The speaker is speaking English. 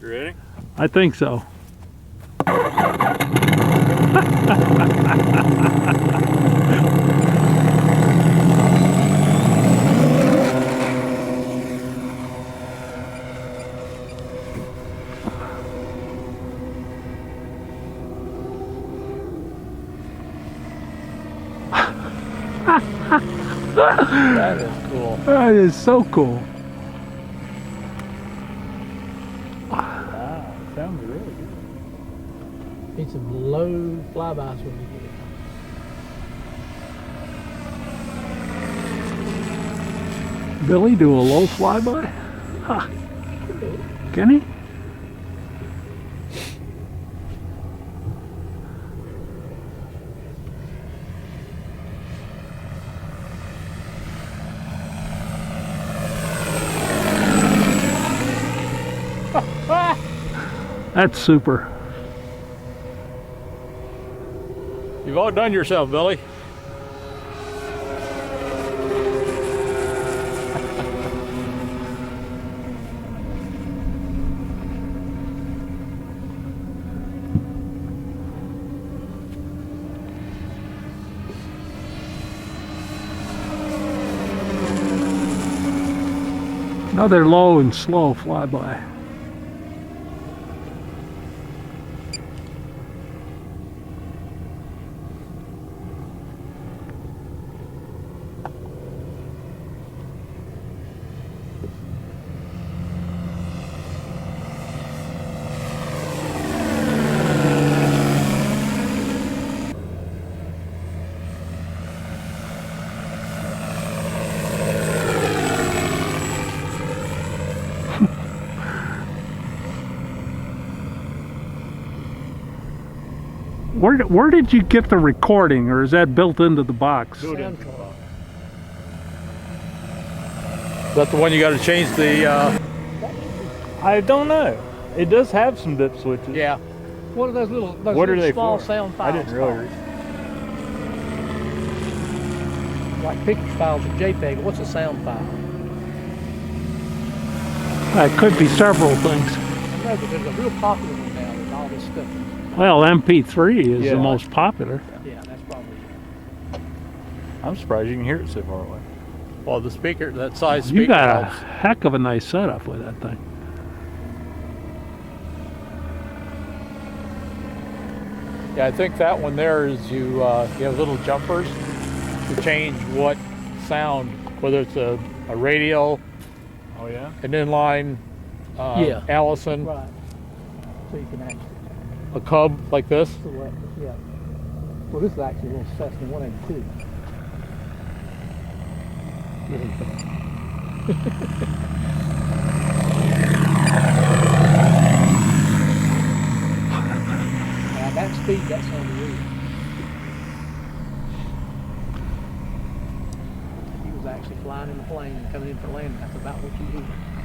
You ready? I think so. That is cool. That is so cool. Wow, it sounds really good. Need some low flybys when you get it. Billy do a low flyby? Huh. Can he? That's super. You've outdone yourself, Billy. Another low and slow flyby. Where did you get the recording, or is that built into the box? Is that the one you got to change the? I don't know. It does have some dip switches. Yeah. What are those little What are they small for? sound files? I didn't really. Like picture files of JPEG. What's a sound file? It could be several things. I know, but there's a real popular one now with all this stuff. Well, MP3 is Yeah. the most popular. Yeah, that's probably it. I'm surprised you can hear it so far away. Well, the speaker, that size speaker You got a helps. heck of a nice setup with that thing. Yeah, I think that one there is you have little jumpers to change what sound, whether it's a radial, Oh yeah. an inline, Yeah. Allison, Right. So you can actually a Cub like this. select. Yeah. Well, this is actually a little Cessna 182. At that speed, that's on the roof. He was actually flying in the plane and coming in for landing. That's about what you hear.